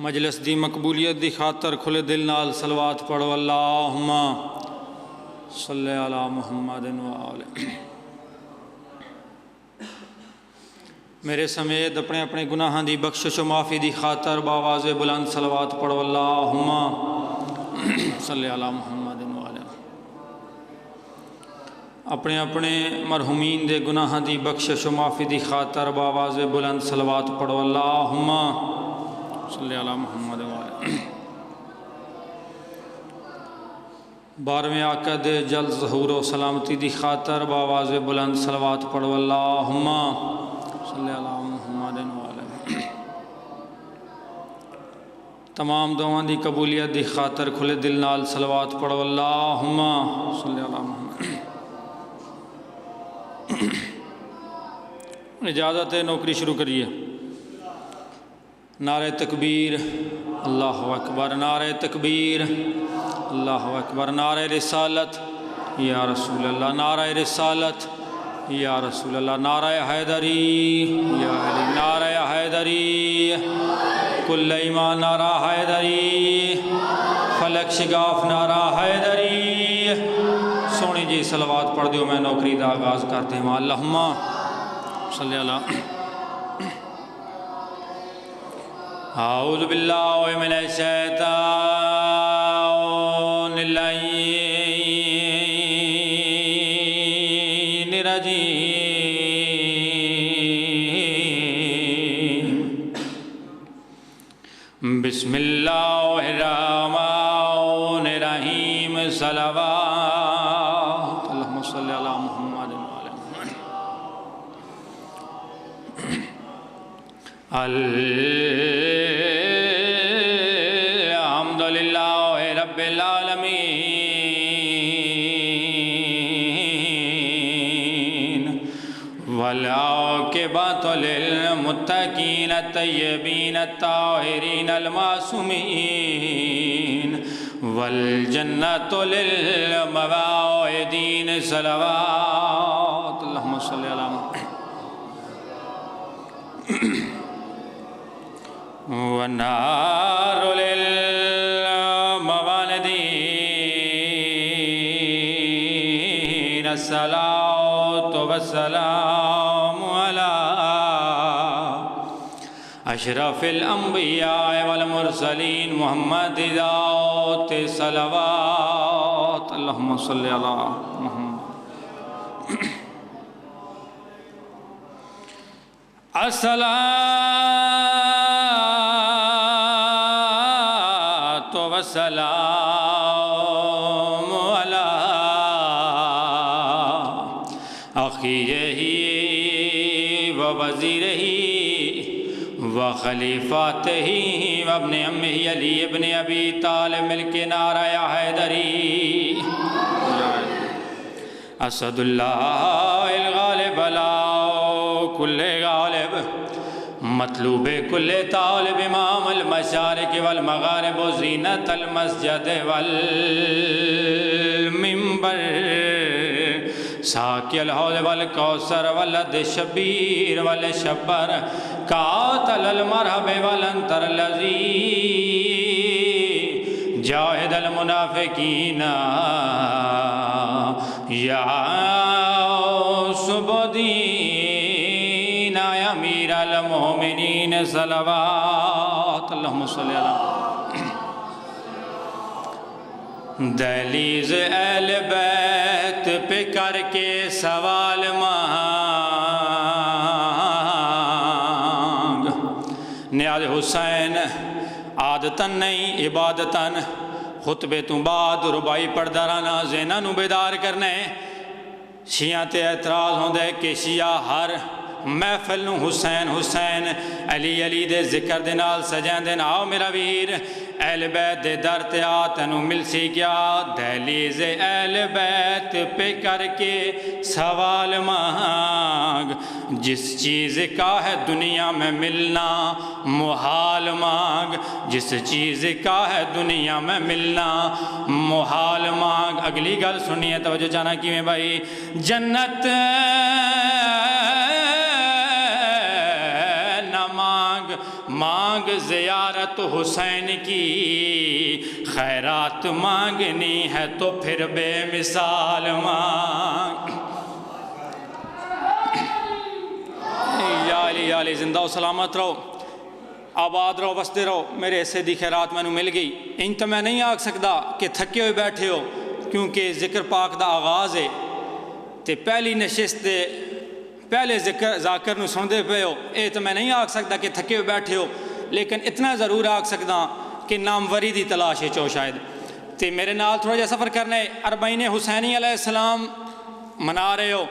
مجلس دی مقبولیت دی خاطر کھلے دل نال صلوات پڑھو اللہم صلی علی محمد و آلہ۔ میرے سمیت اپنے اپنے گناہاں دی بخشش و معافی دی خاطر باواز بلند صلوات پڑھو اللہم صلی علی محمد و آلہ۔ اپنے اپنے مرحومین دے گناہاں دی بخشش و معافی دی خاطر باواز بلند صلوات پڑھو اللہم صلی علی محمد و آلہ۔ بارہویں آقا دے جلد ظہور و سلامتی دی خاطر باواز بلند صلوات پڑھو اللہم صلی علی محمد و آلہ۔ تمام دعاؤں دی قبولیت دی خاطر کھلے دل نال صلوات پڑھو اللہم صلی علی محمد۔ اجازت ہے نوکری شروع کریے۔ نعرہ تکبیر اللہ اکبر، نعرہ تکبیر اللہ اکبر، نعرہ رسالت یا رسول اللہ، نعرہ رسالت یا رسول اللہ، نعرہ حیدری یا علی، نعرہ حیدری کل ایمان، نعرہ حیدری فلک شگاف، نعرہ حیدری۔ سونی جی صلوات پڑھ دیو، میں نوکری دا آغاز کرتے ہیں اللہم صلی اللہ۔ اعوذ باللہ من الشیطان اللعین الرجیم، بسم اللہ الرحمن الرحیم، صلوات اللہم صلی علی محمد و آلہ محمد۔ الحمدللہ رب العالمین، والعاقبۃ للمتقین الطیبین الطاہرین المعصومین، والجنۃ للموعودین، صلوات اللہم صلی علی محمد۔ والنار للموالدین، الصلاة والسلام على اشرف الانبیاء والمرسلین، محمد ذات صلوات اللہم صلی علی محمد۔ الصلاة والسلام على أخيه ووزيره وخليفته وابن عمه علي ابن أبي طالب، ملك نعرہ حیدری، اسد اللہ الغالب لا کل غالب، مطلوب کل طالب، امام المشارق والمغارب، زینت المسجد والمنبر، ساقی الحوض والکوثر، ولد شبیر والشبر، قاتل المرحب والانتر الذی جاہد المنافقین یا سبدین، یا امیر المومنین، صلوات اللہم صلی اللہ۔ دہلیز اہل بیت پہ کر کے سوال مانگ، نیاز حسین عادتاً نہیں عبادتاً، خطبے تو بعد ربائی پڑھدا رہنا، زینہ نو بیدار کرنے، شیعہ تے اعتراض ہوں دے کہ شیعہ ہر محفل نو حسین حسین علی علی دے ذکر دے نال سجین دے، آؤ میرا ویر اہل بیت دے در تے آ تینوں مل سی کیا، دہلیز اہل بیت پہ کر کے سوال مانگ، جس چیز کا ہے دنیا میں ملنا محال مانگ، جس چیز کا ہے دنیا میں ملنا محال مانگ۔ اگلی گل سنیے، توجہ جانا کی میں بھائی، جنت نہ مانگ مانگ مانگ زیارت حسین کی، خیرات مانگنی ہے تو پھر بے مثال مانگ۔ یا علی یا علی، زندہ و سلامت رہو، آباد رہو، وسدے رہو۔ میرے حصے دی خیرات میں مل گئی۔ ان تو میں نہیں آکھ سکتا کہ تھکے ہوئے بیٹھے ہو، کیونکہ ذکر پاک دا آغاز ہے تے پہلی نشست دے پہلے ذاکر نو سندے پے ہو، اے تو میں نہیں آکھ سکتا کہ تھکے ہوئے بیٹھے ہو، لیکن اتنا ضرور آکھ سکتا کہ ناموری دی تلاش ہے چو شاید تے میرے نال تھوڑا جا سفر کرنے۔ اربعین حسینی علیہ السلام منا رہے ہو،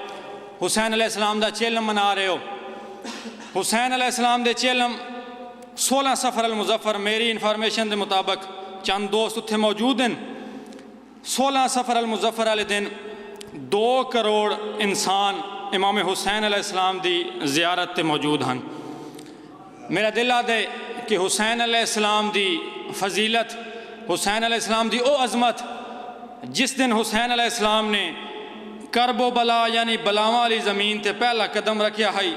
حسین علیہ السلام دا چیلم منا رہے ہو۔ حسین علیہ السلام دے چیلم 16 سفر المظفر، میری انفارمیشن دے مطابق چند دوست اتھے موجود ہیں۔ 16 سفر المظفر والے دن 2 کروڑ انسان امام حسین علیہ السلام دی زیارت تے موجود ہیں۔ میرا دل آدھے کہ حسین علیہ السلام دی فضیلت، حسین علیہ السلام دی او عظمت، جس دن حسین علیہ السلام نے کرب و بلا یعنی بلاواں والی زمین تے پہلا قدم رکھیا ہے،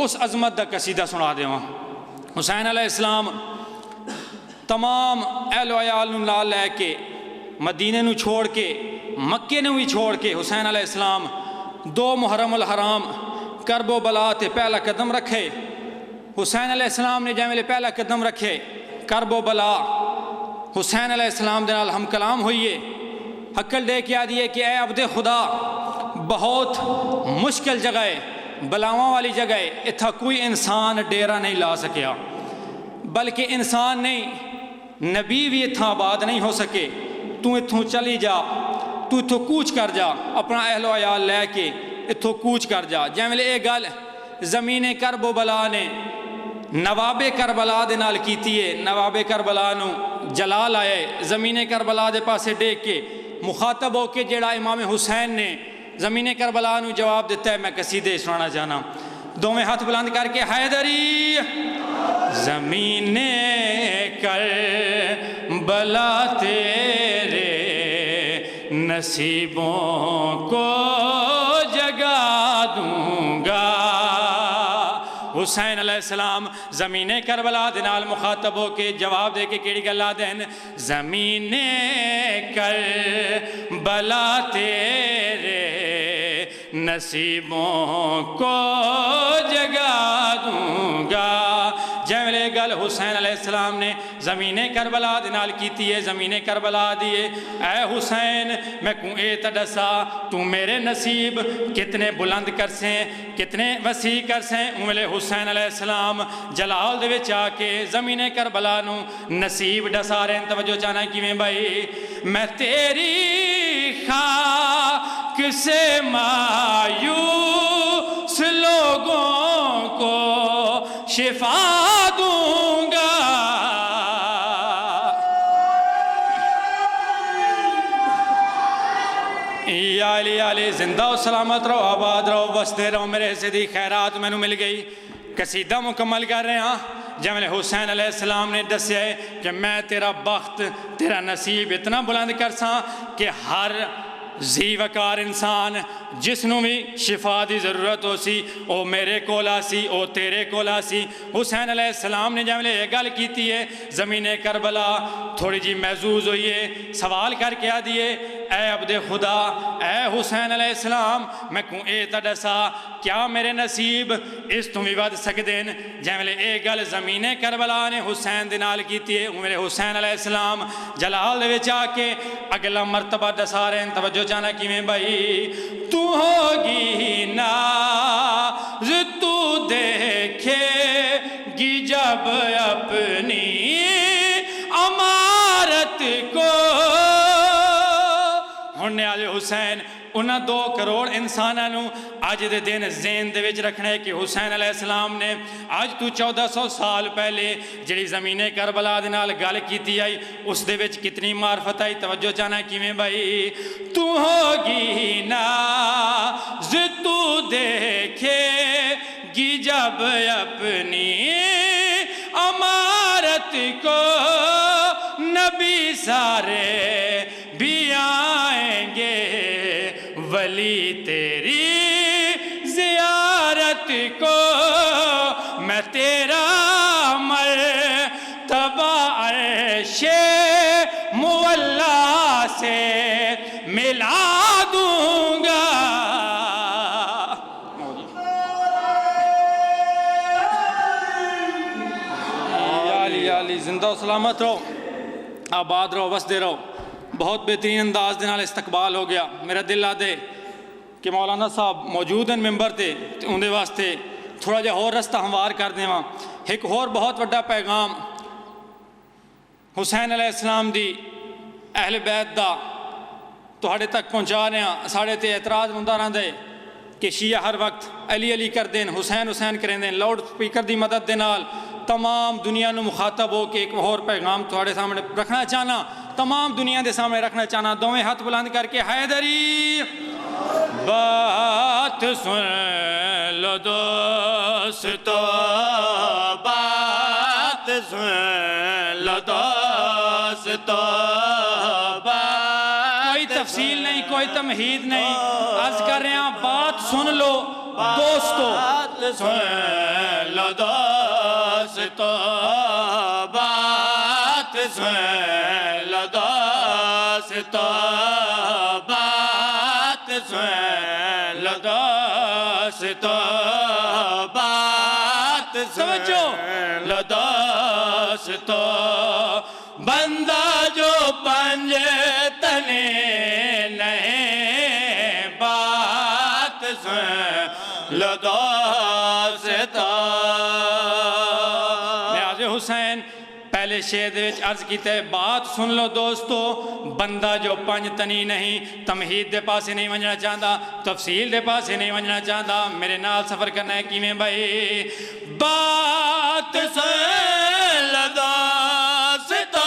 اس عظمت دا قصیدہ سنا دیواں۔ حسین علیہ السلام تمام اہل و عیال نو نال لے کے مدینے نو چھوڑ کے مکے نو بھی چھوڑ کے حسین علیہ السلام 2 محرم الحرام کرب و بلا تے پہلا قدم رکھے۔ حسین علیہ السلام نے جے ویلے پہلا قدم رکھے کرب و بلا، حسین علیہ السلام دے نال ہم کلام ہوئیے، حقل دے کے آدھیے کہ اے عبد خدا، بہت مشکل جگہ ہے، بلاواں والی جگہ ہے، اتھا کوئی انسان ڈیرا نہیں لا سکیا، بلکہ انسان نہیں نبی بھی اتھا آباد نہیں ہو سکے، تو اتھوں چلی جا، تو اتھوں کوچ کر جا، اپنا اہل و عیال لے کے اتھوں کوچ کر جا۔ جے ویلے اے گل زمین کرب و بلا نے نواب کربلا دے نال کیتی ہے، نواب کربلا نو جلال آئے، زمین کربلا دے پاسے دیکھ کے مخاطب ہو کے جیڑا امام حسین نے زمین کربلا نو جواب دیتا ہے، میں قصیدے سنانا چاہنا۔ دوویں ہاتھ بلند کر کے، حیدری زمین کربلا تیرے نصیبوں کو جگا دوں گا۔ حسین علیہ السلام زمین کربلا دے نال مخاطب ہو کے جواب دے کے کیڑی گل آدھن، زمین کربلا تیرے نصیبوں کو جگا دوں گا۔ جے ویلے گل حسین علیہ السلام نے زمین کربلا دے نال کیتی ہے، زمین کربلا دیے، اے حسین میں کو اے تڈسا تو میرے نصیب کتنے بلند کر سیں، کتنے وسیع کر سیں۔ ویلے حسین علیہ السلام جلال دے وچ آ کے زمین کربلا نو نصیب ڈسا رہے ہیں۔ توجہ چاہنا ہے کیویں بھائی، میں تیری خاک سے مایوس لوگوں کو شفا دوں گا۔ یا علی یا علی، زندہ و سلامت رہو، آباد رہو، وسدے رہو۔ میرے حصے دی خیرات میں نو مل گئی۔ قصیدہ مکمل کر رہے ہیں۔ جب حسین علیہ السلام نے دسیا ہے کہ میں تیرا بخت، تیرا نصیب اتنا بلند کر ساں کہ ہر ذی وقار انسان جس نو بھی شفا دی ضرورت ہو سی او میرے کولا سی، او تیرے کولا سی۔ حسین علیہ السلام نے جب یہ گل کیتی ہے، زمین کربلا تھوڑی جی محظوظ ہوئی ہے، سوال کر کے آ دیے، اے عبد خدا، اے حسین علیہ السلام، میں کو اے تڈسا کیا میرے نصیب اس تو بھی ود سکتے ہیں؟ جب اے گل زمین کربلا نے حسین دے نال کیتی ہے، میرے حسین علیہ السلام جلال دے وچ آ کے اگلا مرتبہ دسا رہے ہیں۔ توجہ چاہنا کیویں بھائی، تو ہوگی ناز تو دیکھے گی جب اپنی عمارت کو۔ ہونے والے حسین انہاں 2 کروڑ انسانوں آج دے دن ذہن دے وچ رکھنا ہے کہ حسین علیہ السلام نے آج تو 1400 سال پہلے جڑی زمین کربلا دے نال گل کیتی آئی اس دے وچ کتنی معرفت آئی۔ توجہ چاہنا کیویں بھائی، تو ہوگی ناز تو دیکھے گی جب اپنی عمارت کو، نبی سارے بھی آئیں گے، ولی تیری زیارت کو۔ میں تیرا بعرش مولا سے ملا دوں گا. زندہ و سلامت رہو، آباد رہو، وسدے رہو. بہت بہترین انداز دے نال استقبال ہو گیا. میرا دل آدے کہ مولانا صاحب موجود ہیں ممبر تے اندے واسطے تھوڑا جہا اور رستہ ہموار کر دیواں. ایک اور بہت وڈا پیغام حسین علیہ السلام دی اہل بیت دا تہاڈے تک پہنچا رہے ہیں. ساڑے تے اعتراض ہوندا رہندا ہے کہ شیعہ ہر وقت علی علی کر دین، حسین حسین کریں دین. لاؤڈ سپیکر دی مدد دے نال تمام دنیا نو مخاطب ہو کے ایک اور پیغام تھوڑے سامنے رکھنا چاہنا، تمام دنیا دے سامنے رکھنا چاہنا. دوویں ہاتھ بلند کر کے حیدری بات سن لو دوستو، بات سن لو دوستو. کوئی تفصیل نہیں، کوئی تمہید نہیں، عرض کر رہے ہیں بات سن لو دوستو، بات سن لو دوستو، بات سن لو دوستو، بات سن لو دوستو، بات سن لو دوستو. بندہ جو پنجے تنے نہیں، بات سن لو دوستو. نیاز حسین پہلے شعر دے وچ عرض کیتا ہے بات سن لو دوستو، بندہ جو پنج تنی نہیں. تمہید دے پاسے نہیں ونجنا چاہتا، تفصیل دے پاسے نہیں ونجنا چاہتا. میرے نال سفر کرنا ہے کیویں بھائی. بات سن لو دوستو،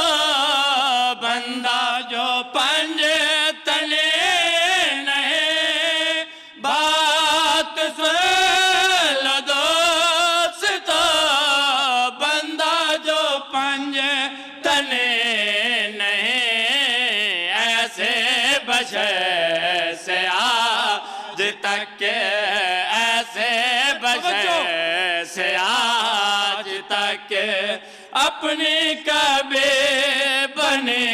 بندہ جو پنج تنے نہیں، بات سن لو دوستو، بندہ جو پنج تنے نہیں. ایسے بشر سے آج تک کے، ایسے بشر سے آج تک اپنی کبھی بنے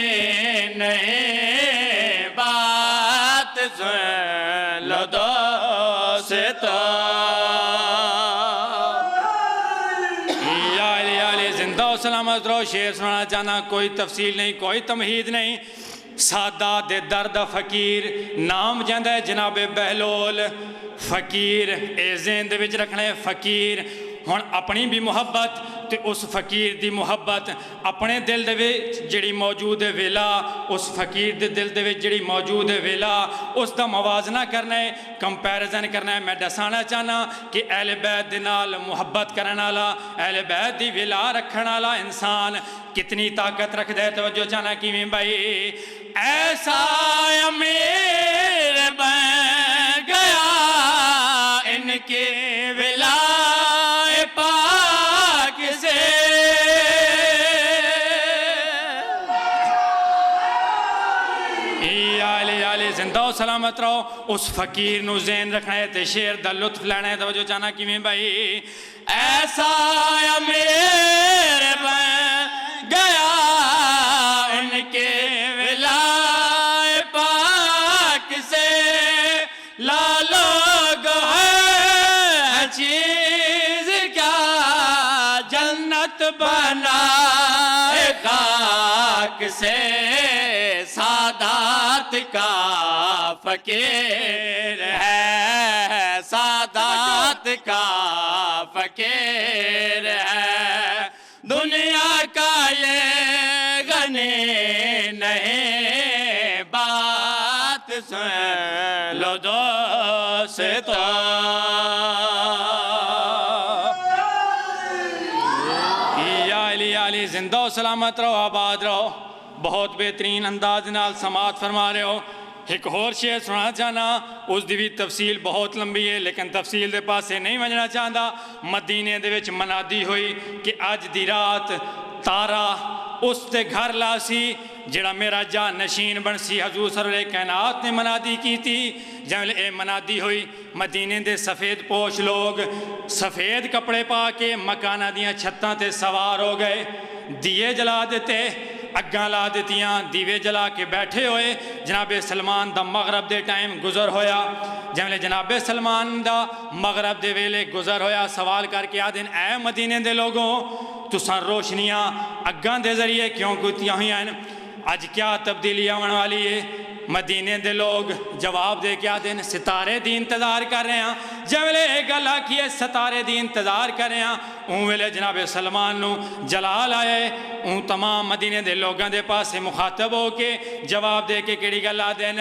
نہیں. بات سن لو دوستو. یا علی علی زندہ و سلامت رہو. شعر سنانا چاہنا، کوئی تفصیل نہیں، کوئی تمہید نہیں. سادہ دے درد فقیر نام جاندہ ہے جناب بہلول. فقیر اے ذہن دے وچ رکھنا ہے، فقیر ہن اپنی بھی محبت تے اس فقیر دی محبت اپنے دل دے وچ جڑی موجود ہے ویلا، اس فقیر دے دل دے وچ جڑی موجود ہے ویلا، اس دا موازنہ کرنا ہے، کمپیریزن کرنا ہے. میں دسانا چاہنا کہ اہل بیت دے نال محبت کرن والا، اہل بیت دی ویلا رکھن والا انسان کتنی طاقت رکھدا ہے. توجہ چاہنا کیویں بھائی. ایسا امیر بن گیا ان کی ولا پاک سے، علی زندہ و سلامت رہو. اس فقیر نو ذہن رکھنا ہے تے شعر دا لطف لینا ہے. توجہ چاہنا کیویں بھائی. ایسا امیر بن گیا ان کے ولائے پاک سے، لالو ہے چیز کیا جنت بنائے خاک سے. سادات کا فقیر ہے، سادات کا فقیر ہے، دنیا کا یہ غنی نہیں. بات سن لو دوستو. یا علی زندہ و سلامت رہو، آباد رہو. بہت بہترین انداز نال سماعت فرما رہے ہو. ایک اور شعر سنا چاہنا، اس دی بھی تفصیل بہت لمبی ہے لیکن تفصیل دے پاسے نہیں وجنا چاہتا. مدینے دے وچ منادی ہوئی کہ اج دی رات تارا اس تے گھر لاسی جڑا میرا جان نشین بن سی. حضور سرور کائنات نے منادی کی تھی. جب اے منادی ہوئی مدینے دے سفید پوش لوگ سفید کپڑے پا کے مکانہ دیاں چھتاں تے سوار ہو گئے. دیے جلا دیتے اگاں لا دیتیاں دیوے جلا کے بیٹھے ہوئے جناب سلمان دا مغرب دے ٹائم گزر ہویا جملے جناب سلمان دا مغرب دے ویلے گزر ہویا سوال کر کے آدھیں اے مدینے دے لوگوں تساں روشنیاں اگاں دے ذریعے کیوں کیتیاں ہوئی ہیں آج کیا تبدیلی آن والی ہے مدینے دے لوگ جواب دے کے آدھیں ستارے دی انتظار کر رہے ہیں جملے ایک گل آکھیے ستارے دی انتظار کر رہے ہیں اون ویلے جناب سلمان نو جلال آئے اون تمام مدینے دے لوگاں دے پاس مخاطب ہو کے جواب دے کے کیڑی گل آدھیں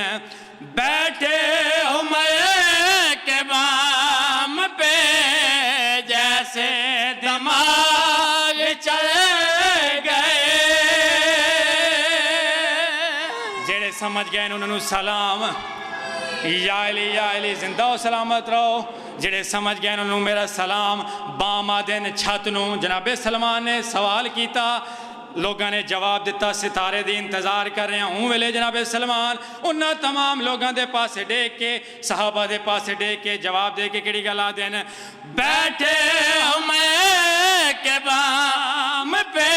بیٹھے ہمیں کے بام پہ جیسے دماغ چلے گئے جڑے سمجھ گئے انہوں نے سلام یا علی زندہ و سلامت رہو جڑے سمجھ گئے انہوں نے میرا سلام بام آدھن چھت نو جناب سلمان نے سوال کیتا لوگاں نے جواب دیتا ستارے دی انتظار کر رہے ہیں ہوں ویلے جناب سلمان انہاں تمام لوگاں دے پاسے ڈیک کے صحابہ دے پاسے ڈیک کے جواب دے کے کڑی گلا دین بیٹھے ہمیں کے بام پہ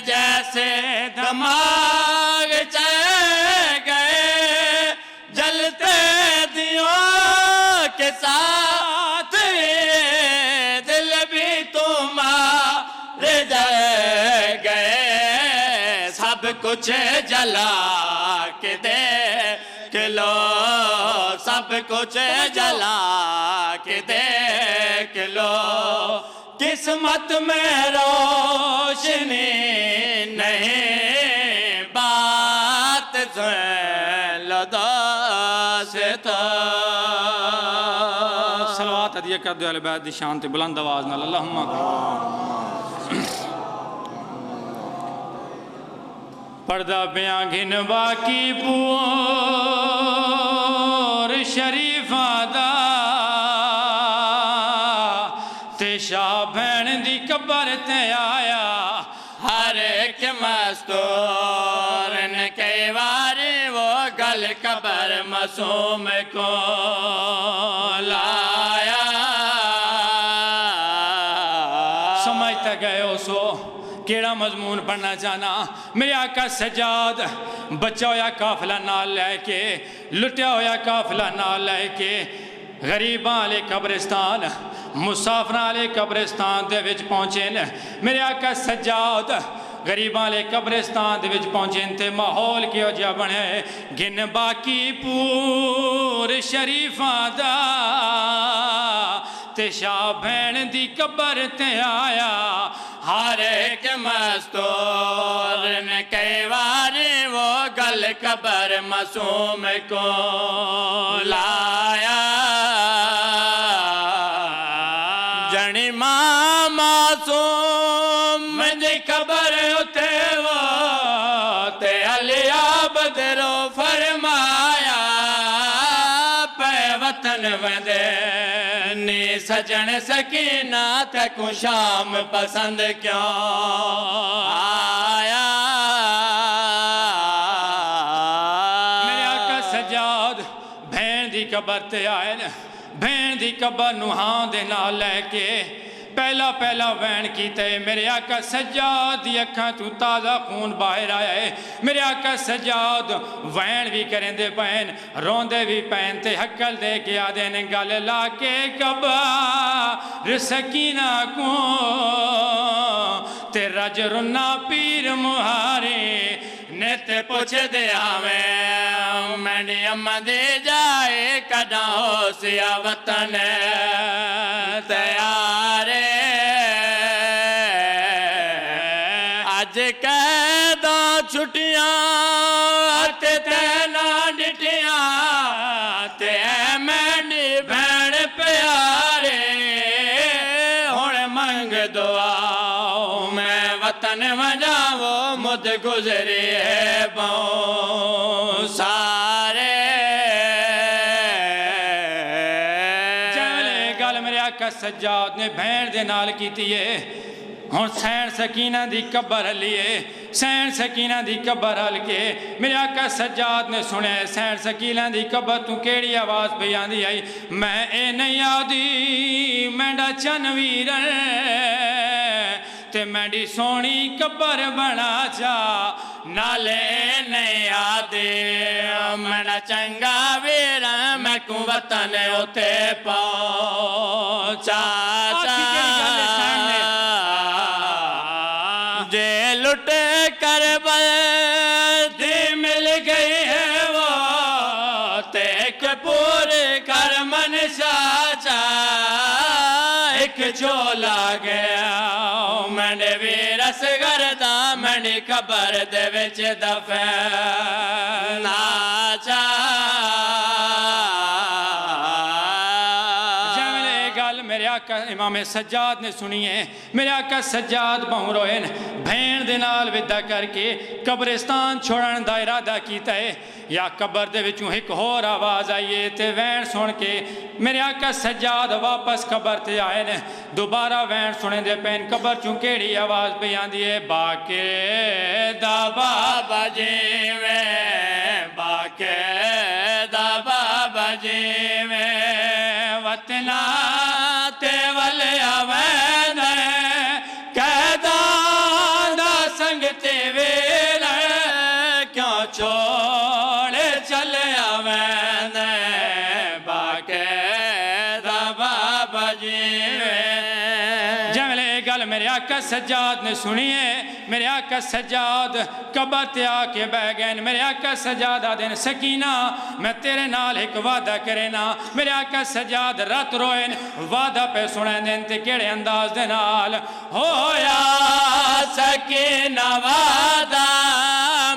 جیسے دماغ چلے گئے جلتے دیوں کے ساتھ دل بھی تمہارے جائے گئے سب کچھ جلا کے دیکھ لو سب کچھ جلا کے دیکھ لو قسمت میں روشنی نہیں بات سن لو دوستا صلوات عدیہ کر دو اہل بیت دی شان تے بلند آواز نال اللہم پردہ بیاں گھن باقی پور شریف آدھا تے شاہ بھین دی قبر تے آیا ہر ایک مستور نے کئی باری وہ گل قبر معصوم کو لایا سمجھتا گئے ہو سو کیڑا مضمون پڑھنا چاہنا میرے آقا سجاد بچہ ہویا قافلہ نال لے کے لٹیا ہویا قافلہ نال لے کے غریباں والے قبرستان مسافراں والے قبرستان دے وچ پہنچے میرے آقا سجاد غریباں والے قبرستان دے وچ پہنچے تے ماحول کیو جا بنے گن باقی پور شریفاں دا تے شاہ بھین دی قبر تے آیا ہر ایک مستور نے کئی باری وہ گل قبر معصوم کو لایا جنی ماں معصوم دی قبر اتے وہ تے علی بدرو فرمایا پہ وطن وندے نی سجن سکینہ تکو شام پسند کیوں آیا میرے آقا سجاد بھین دی قبر تے آئے بھین دی قبر نوہاں دے نال لے کے پہلا وین کیتے میرے آقا سجاد دی اکھاں تو تازہ خون باہر آیا ہے میرے آقا سجاد وین بھی کریں دے پین روندے بھی پین تے حقل دے کے آدھے نے گل لا کے قبر سکینہ کو تے رج رنا پیر مہاری نیتے پوچھ دے آویں میں امہ دے جائے کڈا ہو سیا وطن تیارے آج قیدہ چھٹیاں تے تینا ڈٹیاں تے اے میڈی بھین پیارے ہونے منگ دعا میں وطن وجاو مد گزری ہے باؤں سارے جلے گل میرے آقا سجاد نے بھین دے نال کیتی ہے ہون سین سکینہ دی قبر لیے سین سکینہ دی قبر ہل کے میرے آقا سجاد نے سنے سین سکینہ دی قبر تو کیڑی آواز بیان دی آئی میں اے نہیں آدھی مینڈا چنویر تے میڈی سونی قبر بنا جا نالے نہیں آدے میرا چنگا ویر میں کو وطن ہوتے پہنچا جے لٹ کربل دی مل گئی ہے وہ تیک پور کر منشا چا ایک چولا گیا میں نے ویرس گردہ میں نے قبر دے وچ دفن ناچا میرے آقا امام سجاد نے سنی ہے میرے آقا سجاد بہن روئے بھین دے نال ودہ کر کے قبرستان چھوڑن دا ارادہ کیتا ہے یا قبر دے وچوں ایک اور آواز آئیے تے وین سن کے میرے آقا سجاد واپس قبر تے آئے نے دوبارہ وین سنے دے پین قبر چوں کیڑی آواز پہ آندی ہے باقی دا بابا جیوے باقی دا بابا جیوے وطنہ چھوڑ چلے آوین باقیدہ بابا جیوے جملے گل میرے آقا سجاد نے سنی ہے میرے آقا سجاد قبر تے آ کے بہ گئے میرے آقا سجاد آدھیں سکینہ میں تیرے نال ایک وعدہ کرے نا میرے آقا سجاد رات روئے وعدہ پہ سنے دیں تے کیڑے انداز دے نال ہویا سکینہ وعدہ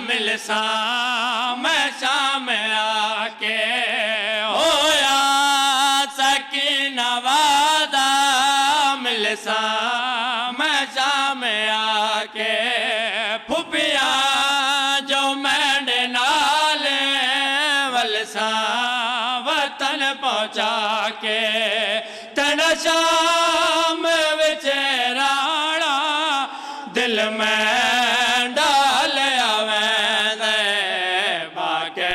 مل سام شام آکے ہویا سکینہ وعدہ مل سام شام آکے پھپیا جو میں نالے ولسا وطن پہنچا کے تن شام وچرانا دل میں ڈال آوین باقی